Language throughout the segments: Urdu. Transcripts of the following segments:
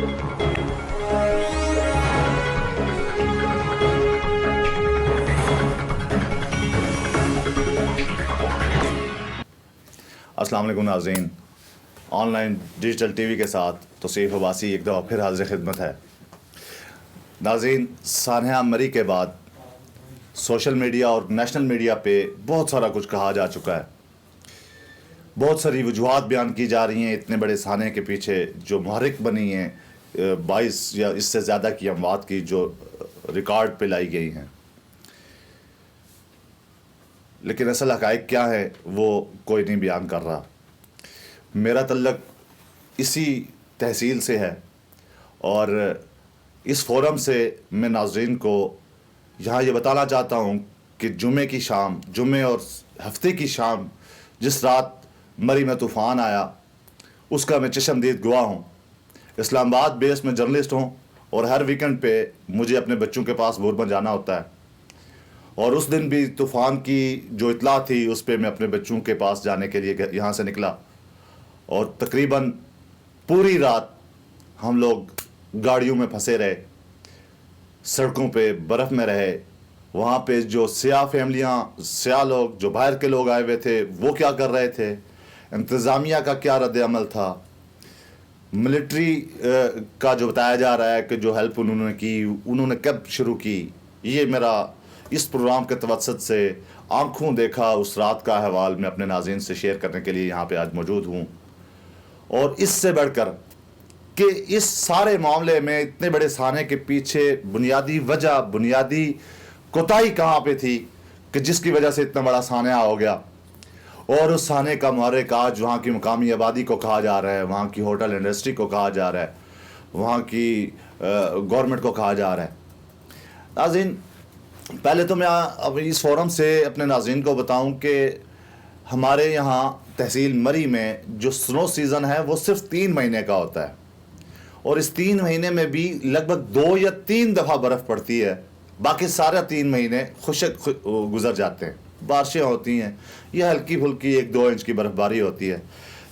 السلام علیکم ناظرین، on line digital T V کے ساتھ توصیف عباسی ایک دفعہ پھر حاضر خدمت ہے۔ ناظرین، سانحہ مری کے بعد سوشل میڈیا اور نیشنل میڈیا پہ بہت سارا کچھ کہا جا چکا ہے، بہت ساری وجوہات بیان کی جا رہی ہیں اتنے بڑے سانحے کے پیچھے جو محرک بنی ہیں 22 یا اس سے زیادہ کی اموات کی جو ریکارڈ پہ لائی گئی ہیں، لیکن اصل حقائق کیا ہے وہ کوئی نہیں بیان کر رہا۔ میرا تعلق اسی تحصیل سے ہے اور اس فورم سے میں ناظرین کو یہاں یہ بتانا چاہتا ہوں کہ جمعے کی شام، جمعے اور ہفتے کی شام جس رات مری میں طوفان آیا اس کا میں چشمدید گواہ ہوں۔ اسلام آباد بیس میں جرنلسٹ ہوں اور ہر ویکنڈ پہ مجھے اپنے بچوں کے پاس بوربن جانا ہوتا ہے، اور اس دن بھی طوفان کی جو اطلاع تھی اس پہ میں اپنے بچوں کے پاس جانے کے لیے یہاں سے نکلا، اور تقریباً پوری رات ہم لوگ گاڑیوں میں پھنسے رہے، سڑکوں پہ برف میں رہے۔ وہاں پہ جو سیاہ فیملیاں، سیاہ لوگ جو باہر کے لوگ آئے ہوئے تھے وہ کیا کر رہے تھے، انتظامیہ کا کیا رد عمل تھا، ملٹری کا جو بتایا جا رہا ہے کہ جو ہیلپ انہوں نے کی، انہوں نے کب شروع کی، یہ میرا اس پروگرام کے توسط سے آنکھوں دیکھا اس رات کا احوال میں اپنے ناظرین سے شیئر کرنے کے لیے یہاں پہ آج موجود ہوں۔ اور اس سے بڑھ کر کہ اس سارے معاملے میں اتنے بڑے سانحے کے پیچھے بنیادی وجہ، بنیادی کوتاہی کہاں پہ تھی کہ جس کی وجہ سے اتنا بڑا سانحہ ہو گیا، اور اس سانحے کا محرک آج وہاں کی مقامی آبادی کو کہا جا رہا ہے، وہاں کی ہوٹل انڈسٹری کو کہا جا رہا ہے، وہاں کی گورنمنٹ کو کہا جا رہا ہے۔ ناظرین، پہلے تو میں اب اس فورم سے اپنے ناظرین کو بتاؤں کہ ہمارے یہاں تحصیل مری میں جو سنو سیزن ہے وہ صرف 3 مہینے کا ہوتا ہے، اور اس 3 مہینے میں بھی لگ بھگ 2 یا 3 دفعہ برف پڑتی ہے، باقی سارے 3 مہینے خشک گزر جاتے ہیں، بارشیں ہوتی ہیں، یہ ہلکی پھلکی 1-2 انچ کی برف باری ہوتی ہے۔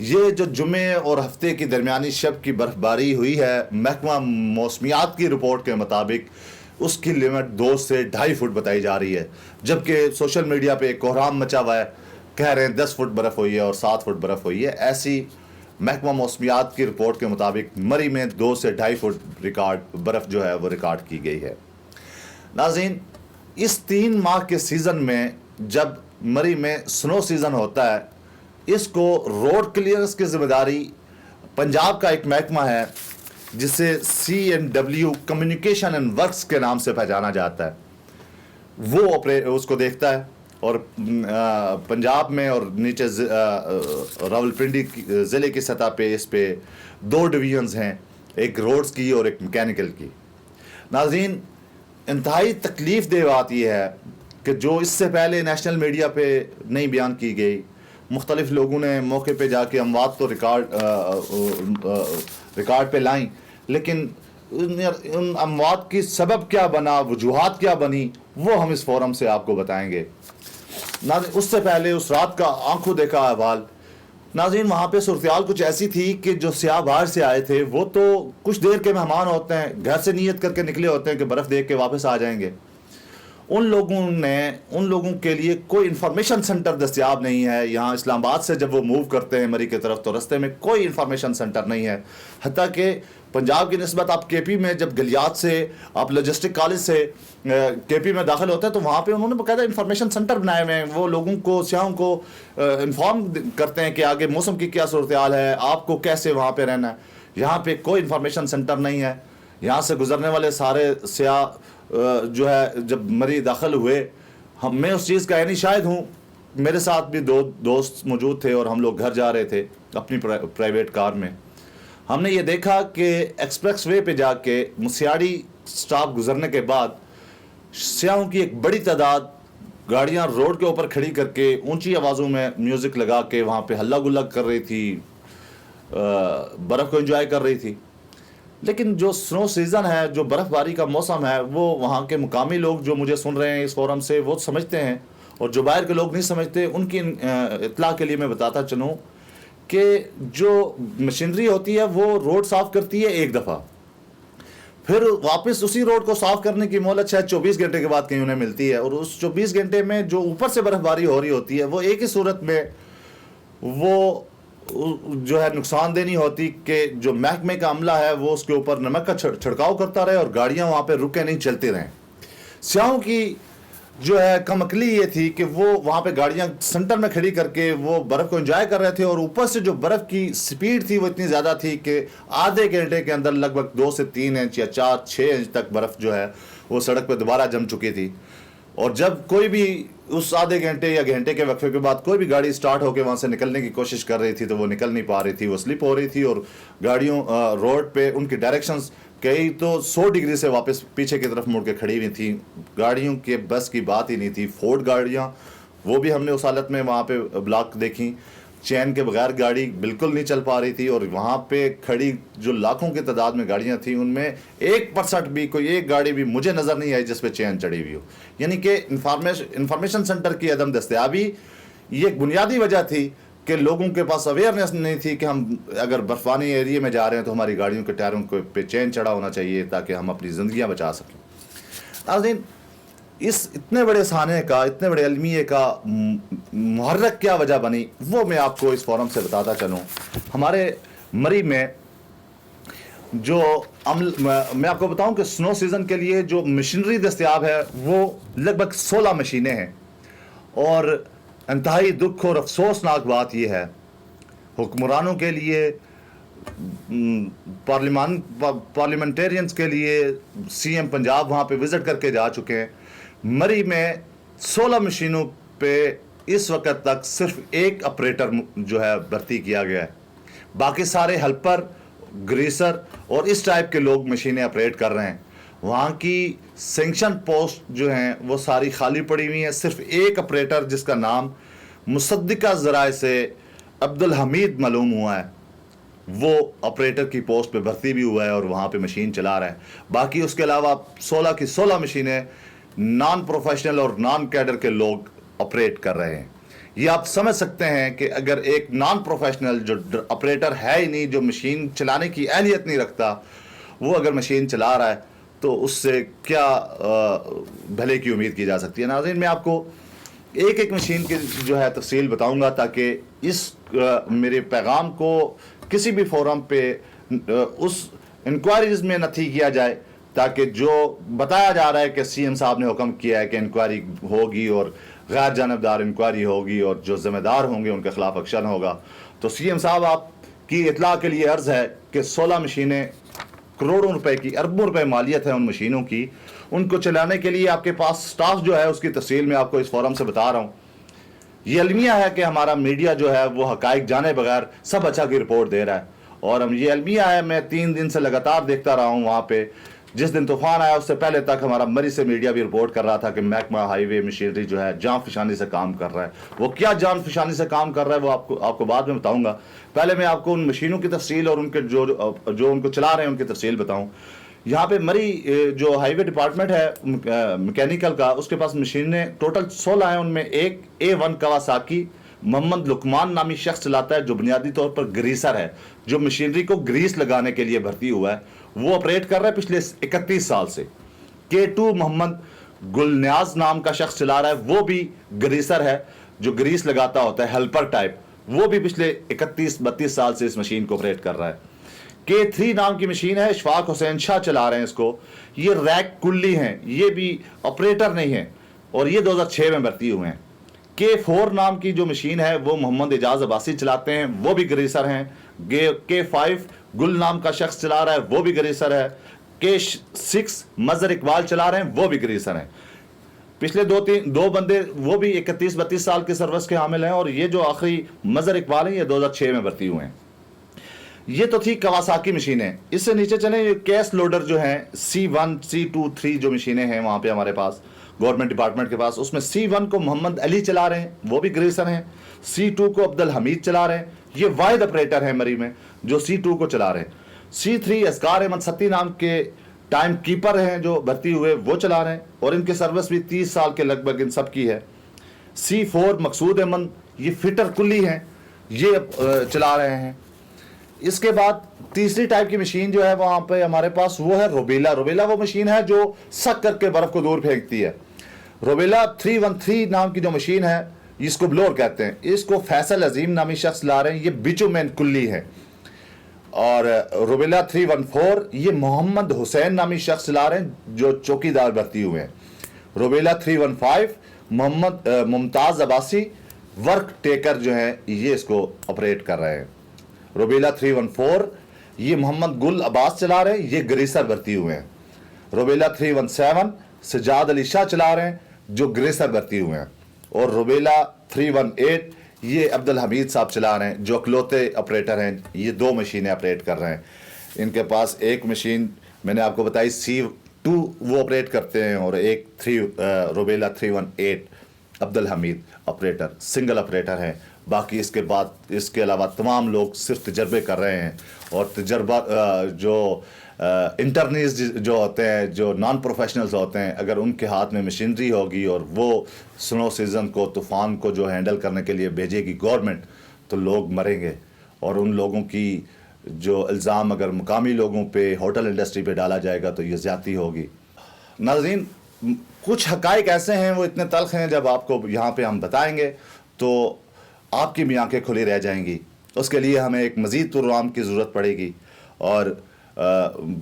یہ جو جمعے اور ہفتے کی درمیانی شب کی برف باری ہوئی ہے، محکمہ موسمیات کی رپورٹ کے مطابق اس کی لیمٹ 2 سے 2.5 فٹ بتائی جا رہی ہے، جبکہ سوشل میڈیا پہ ایک کوہرام مچا ہوا ہے، کہہ رہے ہیں 10 فٹ برف ہوئی ہے اور 7 فٹ برف ہوئی ہے۔ ایسی محکمہ موسمیات کی رپورٹ کے مطابق مری میں 2 سے 2.5 فٹ برف جو ہے وہ ریکارڈ کی گئی ہے۔ ناظرین، اس 3 ماہ کے سیزن میں جب مری میں سنو سیزن ہوتا ہے، اس کو روڈ کلیئرنس کی ذمہ داری پنجاب کا ایک محکمہ ہے جسے CNW کمیونیکیشن اینڈ ورکس کے نام سے پہچانا جاتا ہے، وہ اس کو دیکھتا ہے، اور پنجاب میں اور نیچے راولپنڈی ضلع کی سطح پہ اس پہ 2 ڈویژنز ہیں، ایک روڈز کی اور ایک میکینیکل کی۔ ناظرین، انتہائی تکلیف دہ بات یہ ہے کہ جو اس سے پہلے نیشنل میڈیا پہ نہیں بیان کی گئی، مختلف لوگوں نے موقع پہ جا کے اموات تو ریکارڈ پہ لائیں، لیکن ان اموات کی سبب کیا بنا، وجوہات کیا بنی، وہ ہم اس فورم سے آپ کو بتائیں گے۔ ناظرین، اس سے پہلے اس رات کا آنکھوں دیکھا احوال، ناظرین وہاں پہ صورتحال کچھ ایسی تھی کہ جو سیاح باہر سے آئے تھے وہ تو کچھ دیر کے مہمان ہوتے ہیں، گھر سے نیت کر کے نکلے ہوتے ہیں کہ برف دیکھ کے واپس آ جائیں گے۔ ان لوگوں کے لیے کوئی انفارمیشن سنٹر دستیاب نہیں ہے۔ یہاں اسلام آباد سے جب وہ موو کرتے ہیں مری کی طرف تو رستے میں کوئی انفارمیشن سنٹر نہیں ہے، حتیٰ کہ پنجاب کی نسبت آپ کے پی میں جب گلیات سے آپ لاجسٹک کالج سے کے پی میں داخل ہوتے ہیں تو وہاں پہ انہوں نے باقاعدہ انفارمیشن سنٹر بنائے ہوئے ہیں، وہ لوگوں کو، سیاحوں کو انفارم کرتے ہیں کہ آگے موسم کی کیا صورتحال ہے، آپ کو کیسے وہاں پہ رہنا ہے۔ یہاں پہ کوئی انفارمیشن سنٹر نہیں ہے۔ یہاں سے گزرنے والے سارے سیاح جو ہے جب مری داخل ہوئے، میں اس چیز کا یعنی شاہد ہوں، میرے ساتھ بھی 2 دوست موجود تھے اور ہم لوگ گھر جا رہے تھے اپنی پرائیویٹ کار میں۔ ہم نے یہ دیکھا کہ ایکسپریس وے پہ جا کے مسیاڑی سٹاپ گزرنے کے بعد سیاحوں کی ایک بڑی تعداد گاڑیاں روڈ کے اوپر کھڑی کر کے اونچی آوازوں میں میوزک لگا کے وہاں پہ ہلا گلا کر رہی تھی، برف کو انجوائے کر رہی تھی۔ لیکن جو سنو سیزن ہے، جو برف باری کا موسم ہے، وہ وہاں کے مقامی لوگ جو مجھے سن رہے ہیں اس فورم سے وہ سمجھتے ہیں، اور جو باہر کے لوگ نہیں سمجھتے ان کی اطلاع کے لیے میں بتاتا چلوں کہ جو مشینری ہوتی ہے وہ روڈ صاف کرتی ہے 1 دفعہ، پھر واپس اسی روڈ کو صاف کرنے کی مہلت شاید 24 گھنٹے کے بعد کہیں انہیں ملتی ہے، اور اس 24 گھنٹے میں جو اوپر سے برف باری ہو رہی ہوتی ہے وہ ایک ہی صورت میں وہ جو ہے نقصان دہ نہیں ہوتی کہ جو محکمے کا عملہ ہے وہ اس کے اوپر نمک کا چھڑکاؤ کرتا رہے اور گاڑیاں وہاں پہ رکے نہیں چلتی رہیں۔ سیاحوں کی جو ہے کم عقلی یہ تھی کہ وہ وہاں پہ گاڑیاں سنٹر میں کھڑی کر کے وہ برف کو انجوائے کر رہے تھے، اور اوپر سے جو برف کی سپیڈ تھی وہ اتنی زیادہ تھی کہ آدھے گھنٹے کے اندر لگ بھگ 2 سے 3 انچ یا 4-6 انچ تک برف جو ہے وہ سڑک پہ دوبارہ جم چکی تھی۔ اور جب کوئی بھی اس آدھے گھنٹے یا گھنٹے کے وقفے کے بعد کوئی بھی گاڑی سٹارٹ ہو کے وہاں سے نکلنے کی کوشش کر رہی تھی تو وہ نکل نہیں پا رہی تھی، وہ سلپ ہو رہی تھی، اور گاڑیوں روڈ پہ ان کی ڈائریکشنز کئی تو 100 ڈگری سے واپس پیچھے کی طرف مڑ کے کھڑی ہوئی تھیں۔ گاڑیوں کے بس کی بات ہی نہیں تھی۔ فورڈ گاڑیاں وہ بھی ہم نے اس حالت میں وہاں پہ بلاک دیکھیں، چین کے بغیر گاڑی بالکل نہیں چل پا رہی تھی، اور وہاں پہ کھڑی جو لاکھوں کی تعداد میں گاڑیاں تھیں ان میں 1% بھی کوئی ایک گاڑی بھی مجھے نظر نہیں آئی جس پہ چین چڑھی ہوئی ہو۔ یعنی کہ انفارمیشن سینٹر کی عدم دستیابی یہ ایک بنیادی وجہ تھی کہ لوگوں کے پاس اویئرنیس نہیں تھی کہ ہم اگر برفانی ایریے میں جا رہے ہیں تو ہماری گاڑیوں کے ٹائروں پہ چین چڑھا ہونا چاہیے تاکہ ہم اپنی زندگیاں بچا سکیں۔ ناظرین، اس اتنے بڑے سانحے کا، اتنے بڑے المیے کا محرک کیا وجہ بنی وہ میں آپ کو اس فورم سے بتاتا چلوں۔ ہمارے مری میں جو میں آپ کو بتاؤں کہ سنو سیزن کے لیے جو مشینری دستیاب ہے وہ لگ بھگ 16 مشینیں ہیں، اور انتہائی دکھ اور افسوسناک بات یہ ہے حکمرانوں کے لیے، پارلیمنٹیرینز کے لیے، سی ایم پنجاب وہاں پہ وزٹ کر کے جا چکے ہیں۔ مری میں 16 مشینوں پہ اس وقت تک صرف ایک آپریٹر جو ہے بھرتی کیا گیا ہے، باقی سارے ہیلپر، گریسر اور اس ٹائپ کے لوگ مشینیں آپریٹ کر رہے ہیں۔ وہاں کی سینکشن پوسٹ جو ہیں وہ ساری خالی پڑی ہوئی ہیں، صرف ایک آپریٹر جس کا نام مصدقہ ذرائع سے عبدالحمید معلوم ہوا ہے وہ آپریٹر کی پوسٹ پہ بھرتی بھی ہوا ہے اور وہاں پہ مشین چلا رہا ہے۔ باقی اس کے علاوہ 16 کی 16 مشینیں نان پروفیشنل اور نان کیڈر کے لوگ آپریٹ کر رہے ہیں۔ یہ آپ سمجھ سکتے ہیں کہ اگر ایک نان پروفیشنل جو آپریٹر ہے ہی نہیں، جو مشین چلانے کی اہلیت نہیں رکھتا، وہ اگر مشین چلا رہا ہے تو اس سے کیا بھلے کی امید کی جا سکتی ہے۔ ناظرین، میں آپ کو ایک ایک مشین کی جو ہے تفصیل بتاؤں گا تاکہ اس میرے پیغام کو کسی بھی فورم پہ اس انکوائریز میں نہ تھی کیا جائے، تاکہ جو بتایا جا رہا ہے کہ سی ایم صاحب نے حکم کیا ہے کہ انکوائری ہوگی اور غیر جانبدار انکوائری ہوگی اور جو ذمہ دار ہوں گے ان کے خلاف ایکشن ہوگا، تو سی ایم صاحب آپ کی اطلاع کے لیے عرض ہے کہ 16 مشینیں، کروڑوں روپے کی، اربوں روپے مالیت ہے ان مشینوں کی، ان کو چلانے کے لیے آپ کے پاس سٹاف جو ہے اس کی تفصیل میں آپ کو اس فورم سے بتا رہا ہوں۔ یہ المیہ ہے کہ ہمارا میڈیا جو ہے وہ حقائق جانے بغیر سب اچھا کی رپورٹ دے رہا ہے، اور ہم یہ المیہ ہے، میں 3 دن سے لگاتار دیکھتا رہا ہوں وہاں پہ، جس دن طوفان آیا اس سے پہلے تک ہمارا مری سے میڈیا بھی رپورٹ کر رہا تھا کہ محکمہ ہائی وے مشینری جو ہے جان فشانی سے کام کر رہا ہے۔ وہ کیا جان فشانی سے کام کر رہا ہے وہ آپ کو بعد میں بتاؤں گا، پہلے میں آپ کو ان مشینوں کی تفصیل اور ان کے جو ان کو چلا رہے ہیں ان کی تفصیل بتاؤں۔ یہاں پہ مری جو ہائی وے ڈپارٹمنٹ ہے میکینیکل کا، اس کے پاس مشینیں ٹوٹل 16 ہیں، ان میں ایک A1 کواساکی محمد لقمان نامی شخص چلاتا ہے جو بنیادی طور پر گریسر ہے، جو مشینری کو گریس لگانے کے لیے بھرتی ہوا ہے، وہ آپریٹ کر رہا ہے پچھلے 31 سال سے۔ K2 محمد گلنیاز نام کا شخص چلا رہا ہے، وہ بھی گریسر ہے جو گریس لگاتا ہوتا ہے، ہیلپر ٹائپ، وہ بھی پچھلے 31-32 سال سے اس مشین کو آپریٹ کر رہا ہے۔ K3 نام کی مشین ہے، اشفاق حسین شاہ چلا رہے ہیں اس کو، یہ ریک کلی ہیں، یہ بھی آپریٹر نہیں ہیں اور یہ 2006 میں بھرتی ہوئے ہیں۔ K4 نام کی جو مشین ہے وہ محمد اعجاز عباسی چلاتے ہیں، وہ بھی گریسر ہیں۔ K5 گل نام کا شخص چلا رہا ہے، وہ بھی گریسر ہے۔ K6 مظہر اقبال چلا رہے ہیں، وہ بھی گریسر ہیں۔ پچھلے دو بندے وہ بھی 31-32 سال کے سروس کے حامل ہیں، اور یہ جو آخری مظہر اقبال ہیں یہ 2006 میں بھرتی ہوئے ہیں۔ یہ تو تھی کواساکی مشینیں۔ اس سے نیچے چلیں، یہ کیس لوڈر جو ہیں C1 C2 3 جو مشینیں ہیں وہاں پہ ہمارے پاس گورنمنٹ ڈپارٹمنٹ کے پاس، اس میں C1 کو محمد علی چلا رہے ہیں، وہ بھی گریسر ہیں۔ C2 کو عبدالحمید چلا رہے ہیں، یہ واحد آپریٹر ہیں مری میں جو C2 کو چلا رہے ہیں۔ C3 اذکار احمد ستی نام کے ٹائم کیپر ہیں جو بھرتی ہوئے، وہ چلا رہے ہیں اور ان کے سروس بھی 30 سال کے لگ بھگ ان سب کی ہے۔ C4 مقصود احمد، یہ فٹر کلی ہیں، یہ چلا رہے ہیں۔ اس کے بعد تیسری ٹائپ کی مشین جو ہے وہاں پہ ہمارے پاس وہ ہے روبیلا. روبیلا وہ مشین ہے جو سک کر کے برف کو دور پھینکتی ہے. روبیلا 313 نام کی جو مشین ہے اس کو بلور کہتے ہیں. اس کو فیصل عظیم نامی شخص لا رہے ہیں, یہ بچومین کلی ہے. اور روبیلا 314 یہ محمد حسین نامی شخص لا رہے ہیں جو چوکی دار بھرتی ہوئے ہیں. روبیلا 315 محمد ممتاز عباسی ورک ٹیکر جو ہیں یہ اس کو آپریٹ کر رہے ہیں. روبیلا 314 یہ محمد گل عباس چلا رہے ہیں, یہ گریسر بھرتی ہوئے ہیں. روبیلا 317 سجاد علی شاہ چلا رہے ہیں جو گریسر بھرتی ہوئے ہیں. اور روبیلا 318 یہ عبد الحمید صاحب چلا رہے ہیں جو اکلوتے آپریٹر ہیں. یہ 2 مشینیں آپریٹ کر رہے ہیں. ان کے پاس ایک مشین میں نے آپ کو بتائی C2 وہ آپریٹ کرتے ہیں, اور ایک روبیلا 318 عبد الحمید آپریٹر سنگل آپریٹر ہیں. باقی اس کے بعد اس کے علاوہ تمام لوگ صرف تجربے کر رہے ہیں. اور تجربہ جو انٹرنیز جو ہوتے ہیں, جو نان پروفیشنلز ہوتے ہیں, اگر ان کے ہاتھ میں مشینری ہوگی اور وہ سنو سیزن کو, طوفان کو جو ہینڈل کرنے کے لیے بھیجے گی گورنمنٹ, تو لوگ مریں گے. اور ان لوگوں کی جو الزام اگر مقامی لوگوں پہ, ہوٹل انڈسٹری پہ ڈالا جائے گا تو یہ زیادتی ہوگی. ناظرین, کچھ حقائق ایسے ہیں وہ اتنے تلخ ہیں, جب آپ کو یہاں پہ ہم بتائیں گے تو آپ کی بھی آنکھیں کھلی رہ جائیں گی. اس کے لیے ہمیں ایک مزید پروگرام کی ضرورت پڑے گی. اور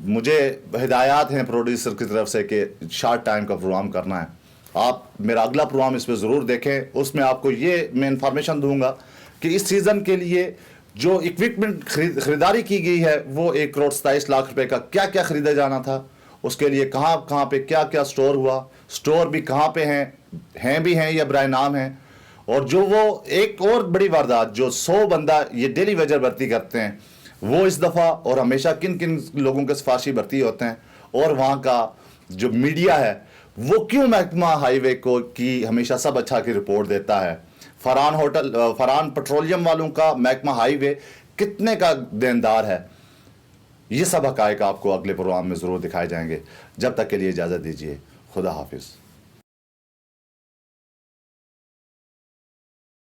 مجھے ہدایات ہیں پروڈیوسر کی طرف سے کہ شارٹ ٹائم کا پروگرام کرنا ہے. آپ میرا اگلا پروگرام اس پہ ضرور دیکھیں. اس میں آپ کو یہ میں انفارمیشن دوں گا کہ اس سیزن کے لیے جو اکوپمنٹ خریداری کی گئی ہے وہ 1,27,00,000 روپے کا کیا کیا خریدا جانا تھا, اس کے لیے کہاں کہاں پہ کیا کیا سٹور ہوا, سٹور بھی کہاں پہ ہیں بھی ہیں یا برائے نام ہیں. اور جو وہ ایک اور بڑی واردات جو 100 بندہ یہ ڈیلی ویجر بھرتی کرتے ہیں, وہ اس دفعہ اور ہمیشہ کن کن لوگوں کے سفارشی بھرتی ہوتے ہیں. اور وہاں کا جو میڈیا ہے وہ کیوں محکمہ ہائی وے کو کی ہمیشہ سب اچھا کی رپورٹ دیتا ہے. فران پٹرولیم والوں کا محکمہ ہائی وے کتنے کا دیندار ہے. یہ سب حقائق آپ کو اگلے پروگرام میں ضرور دکھائے جائیں گے. جب تک کے لیے اجازت دیجیے. خدا حافظ.